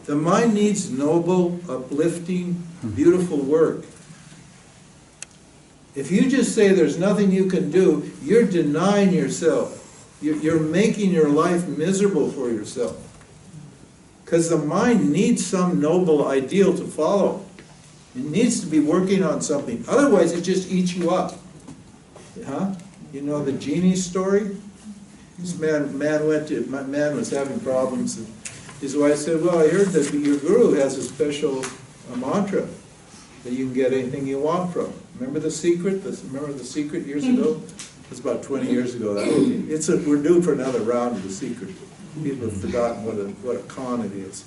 The mind needs noble, uplifting, beautiful work. If you just say there's nothing you can do, you're denying yourself. You're making your life miserable for yourself. Because the mind needs some noble ideal to follow. It needs to be working on something. Otherwise, it just eats you up. Huh? You know the genie story? This man was having problems. And his wife said, well, I heard that your guru has a special mantra that you can get anything you want from. Remember The Secret? Remember The Secret years ago? It's about 20 years ago. We're due for another round of The Secret. People have forgotten what a con it is.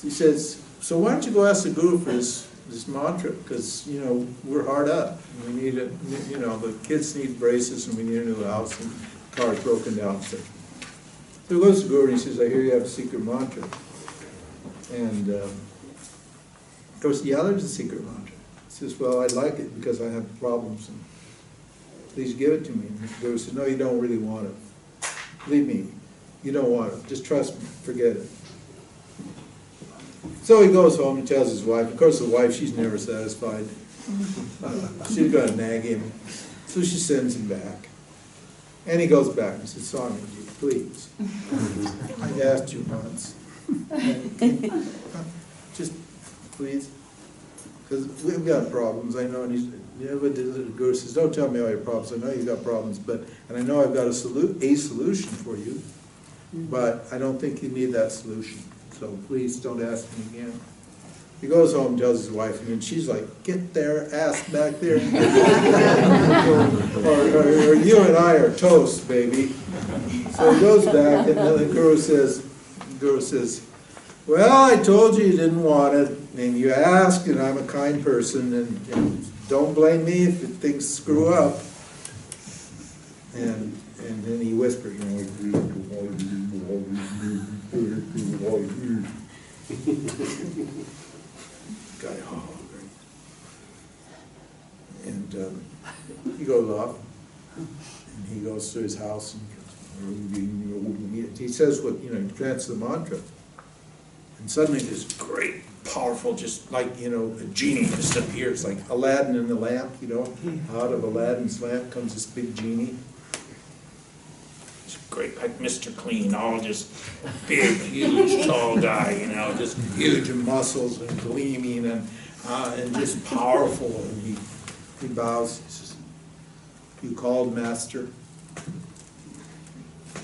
He says, so why don't you go ask the guru for this mantra? Because, you know, we're hard up. We need it, you know, the kids need braces and we need a new house and the car's broken down. So he goes to the guru and he says, I hear you have a secret mantra. And of course, yeah, there's a secret mantra. He says, well, I like it because I have problems. And please give it to me. And the guru says, no, you don't really want it. Believe me, you don't want it. Just trust me. Forget it. So he goes home and tells his wife. Of course, the wife, she's never satisfied. She's going to nag him. So she sends him back. And he goes back and says, Swamiji, please. I asked you once. Just please. Because we've got problems, I know. And but the guru says, don't tell me all your problems. I know you've got problems, and I know I've got a solution for you, but I don't think you need that solution. So please don't ask me again. He goes home and tells his wife, and she's like, get their ass back there. or you and I are toast, baby. So he goes back, and then the guru says, well, I told you didn't want it, and you asked, and I'm a kind person, and don't blame me if things screw up. And then he whispered, you know, guy, oh, great. And he goes off, and he goes to his house, and he says what, you know, he chants the mantra. And suddenly this great, powerful, just like, you know, a genie just appears, like Aladdin in the lamp, you know. Out of Aladdin's lamp comes this big genie. It's great, like Mr. Clean, all just big, huge, tall guy, you know, just huge in muscles and gleaming and just powerful. And he bows, he says, you called, Master?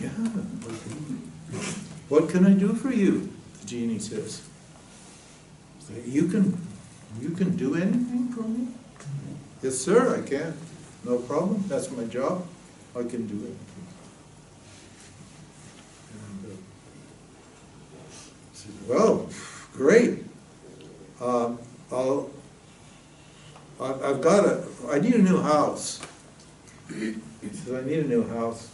Yeah. What can I do for you? The genie says. You can do anything for me? Yes, sir, I can. No problem. That's my job. I can do it. And, said, well, great. I need a new house. He says, I need a new house.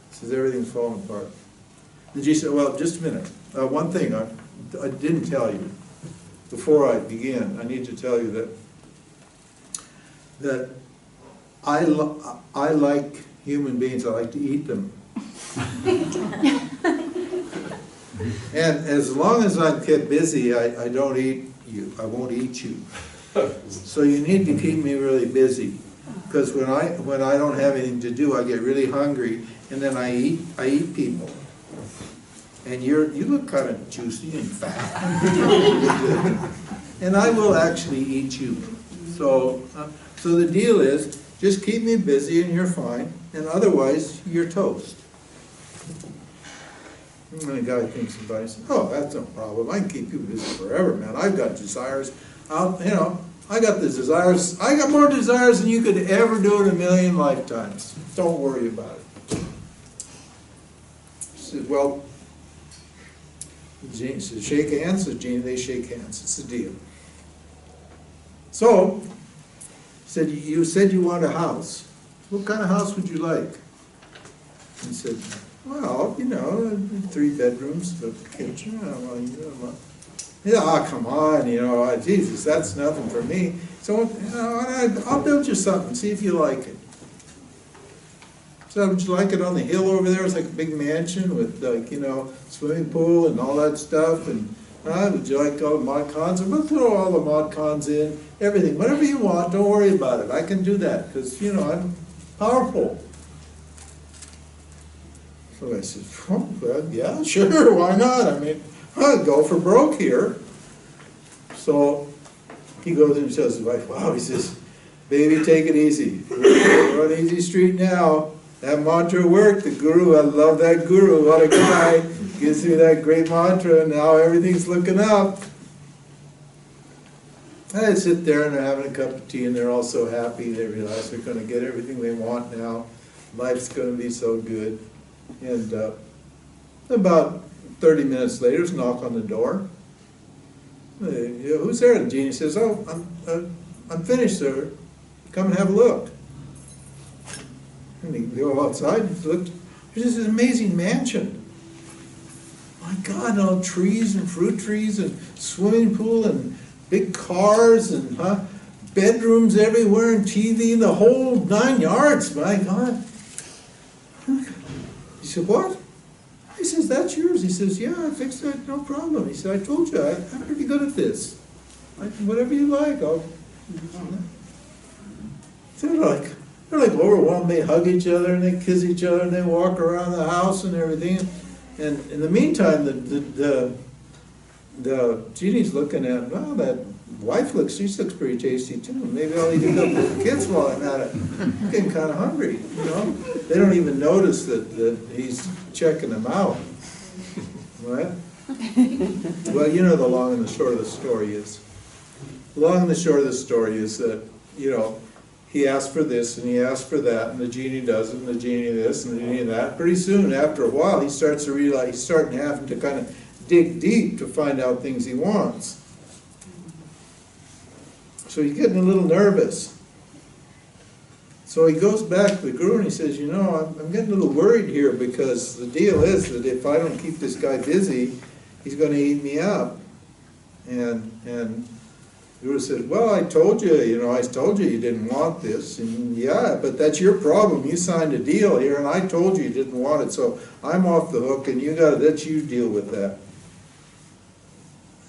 He says, everything's falling apart. And she said, well, just a minute. One thing I didn't tell you. Before I begin, I need to tell you that I like human beings. I like to eat them. And as long as I'm kept busy, I don't eat you. I won't eat you. So you need to keep me really busy, because when I don't have anything to do, I get really hungry, and then I eat people. And you look kind of juicy and fat. And I will actually eat you. So the deal is, just keep me busy and you're fine, and otherwise you're toast. And the guy thinks about it and says, oh, that's no problem. I can keep you busy forever, man. I've got desires. I got the desires. I got more desires than you could ever do in a million lifetimes. Don't worry about it. He said, well, Genie says, shake hands. The genie, they shake hands. It's a deal. So, said, you said you want a house. What kind of house would you like? He said, well, you know, 3 bedrooms, a kitchen. Yeah, come on, you know, Jesus, that's nothing for me. So, I'll build you something. See if you like it. So would you like it on the hill over there? It's like a big mansion with like, you know, swimming pool and all that stuff. And would you like all the mod cons? And we'll throw all the mod cons in, everything, whatever you want. Don't worry about it. I can do that because, you know, I'm powerful. So I said, oh, well, yeah, sure, why not? I mean, I'll go for broke here. So he goes and tells his wife, wow, he says, baby, take it easy. We're on easy street now. That mantra worked. The guru, I love that guru. What a guy. Gives me that great mantra, and now everything's looking up. I sit there and they're having a cup of tea, and they're all so happy. They realize they're going to get everything they want now. Life's going to be so good. And about 30 minutes later, there's a knock on the door. Who's there? And the genie says, oh, I'm finished, sir. Come and have a look. And they go outside and look. There's this amazing mansion. My God, all trees and fruit trees and swimming pool and big cars and bedrooms everywhere and TV, the whole 9 yards. My God. He said, what? He says, that's yours. He says, yeah, I fixed that, no problem. He said, I told you, I'm pretty good at this. Whatever you like, I'll... They're like overwhelmed. They hug each other and they kiss each other and they walk around the house and everything. And in the meantime, the genie's looking at, well, that wife she looks pretty tasty too. Maybe I'll eat a couple of kids while I'm at it. I'm getting kind of hungry, you know. They don't even notice that he's checking them out. Right? Well, you know the long and the short of the story is. The long and the short of the story is that, you know, he asked for this and he asked for that, and the genie does it, and the genie this and the genie that. Pretty soon, after a while, he starts to realize he's starting having to kind of dig deep to find out things he wants. So he's getting a little nervous. So he goes back to the guru and he says, you know, I'm getting a little worried here because the deal is that if I don't keep this guy busy, he's going to eat me up. And the guru said, well, I told you, I told you didn't want this. And yeah, but that's your problem. You signed a deal here and I told you didn't want it. So I'm off the hook and let you deal with that.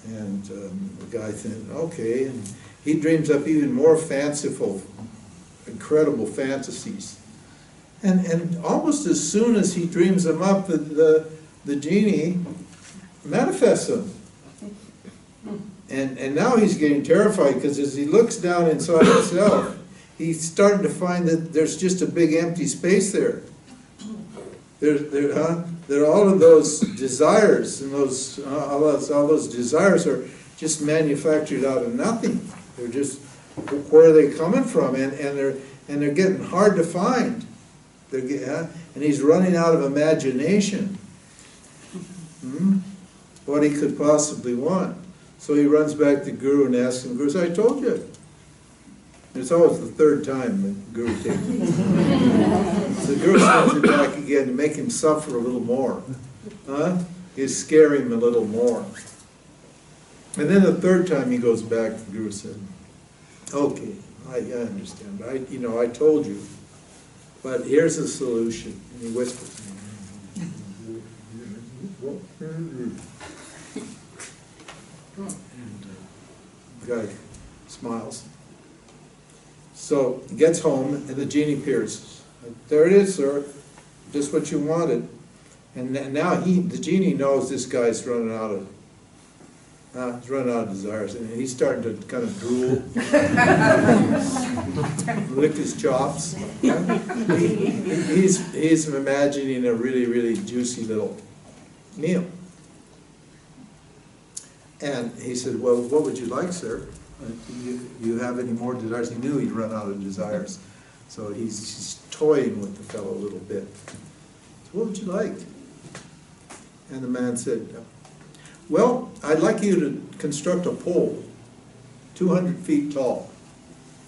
And the guy said, okay. And he dreams up even more fanciful, incredible fantasies. And almost as soon as he dreams them up, the genie manifests them. And now he's getting terrified because as he looks down inside himself, he's starting to find that there's just a big empty space there. There are all of those desires, and all those desires are just manufactured out of nothing. They're just, where are they coming from? And they're getting hard to find. And he's running out of imagination. What he could possibly want. So he runs back to Guru and asks him, Guru, I told you. And it's always the third time the Guru takes it. So the Guru sends him back again to make him suffer a little more. He's scaring him a little more. And then the third time he goes back, the Guru said, okay, I understand. I told you. But here's the solution. And he whispers. And the guy smiles. So he gets home and the genie appears. There it is, sir. Just what you wanted. And now the genie knows this guy's running out of desires, and he's starting to kind of drool, lick his chops. He's imagining a really, really juicy little meal. And he said, well, what would you like, sir? You have any more desires? He knew he'd run out of desires. So he's toying with the fellow a little bit. So what would you like? And the man said, well, I'd like you to construct a pole 200 feet tall,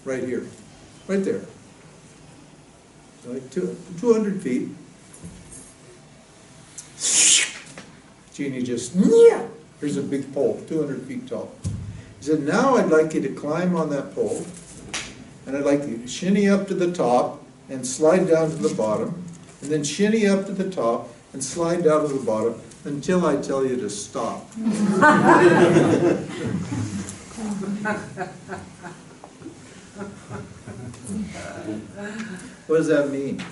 right here, right there. Like 200 feet. Genie just, here's a big pole, 200 feet tall. He said, now I'd like you to climb on that pole, and I'd like you to shinny up to the top and slide down to the bottom, and then shinny up to the top and slide down to the bottom until I tell you to stop. What does that mean?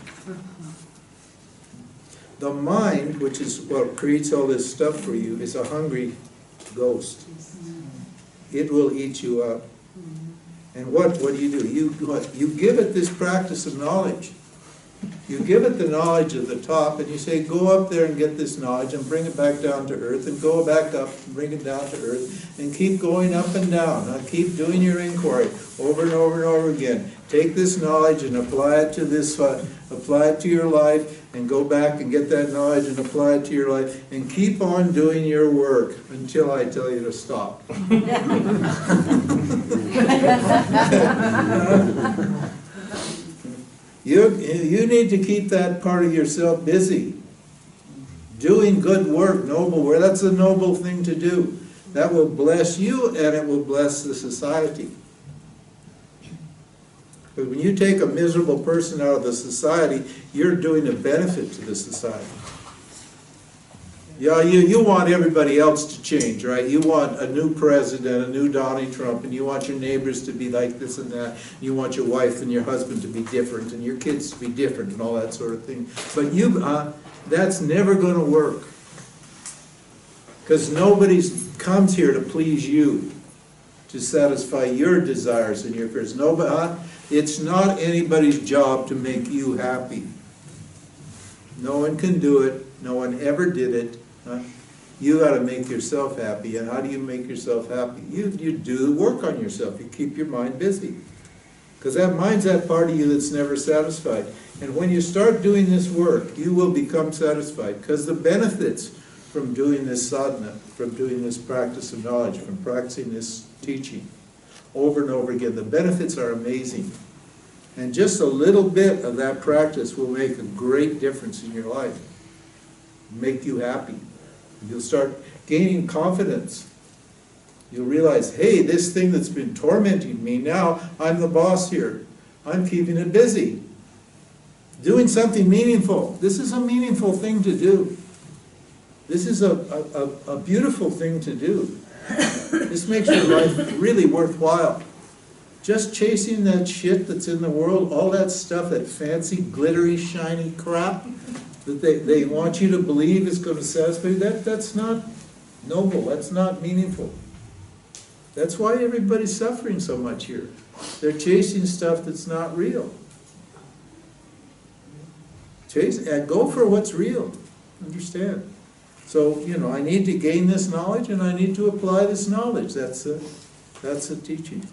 The mind, which is what creates all this stuff for you, is a hungry ghost. It will eat you up. And what do? You give it this practice of knowledge. You give it the knowledge of the top, and you say, go up there and get this knowledge and bring it back down to earth, and go back up and bring it down to earth, and keep going up and down. Now keep doing your inquiry over and over and over again. Take this knowledge and apply it to apply it to your life, and go back and get that knowledge and apply it to your life, and keep on doing your work until I tell you to stop. You need to keep that part of yourself busy. Doing good work, noble work, that's a noble thing to do. That will bless you and it will bless the society. But when you take a miserable person out of the society, you're doing a benefit to the society. Yeah, you want everybody else to change, right? You want a new president, a new Donald Trump, and you want your neighbors to be like this and that. You want your wife and your husband to be different, and your kids to be different, and all that sort of thing. But that's never going to work. Because nobody comes here to please you, to satisfy your desires and your fears. It's not anybody's job to make you happy. No one can do it. No one ever did it. You got to make yourself happy. And how do you make yourself happy? You do work on yourself. You keep your mind busy. Because that mind's that part of you that's never satisfied. And when you start doing this work, you will become satisfied. Because the benefits from doing this sadhana, from doing this practice of knowledge, from practicing this teaching over and over again, the benefits are amazing. And just a little bit of that practice will make a great difference in your life. Make you happy. You'll start gaining confidence. You'll realize, hey, this thing that's been tormenting me, now I'm the boss here. I'm keeping it busy. Doing something meaningful. This is a meaningful thing to do. This is a beautiful thing to do. This makes your life really worthwhile. Just chasing that shit that's in the world, all that stuff, that fancy, glittery, shiny crap that they want you to believe is going to satisfy you, that's not noble, that's not meaningful. That's why everybody's suffering so much here. They're chasing stuff that's not real. Go for what's real. Understand? So, I need to gain this knowledge and I need to apply this knowledge. That's a teaching.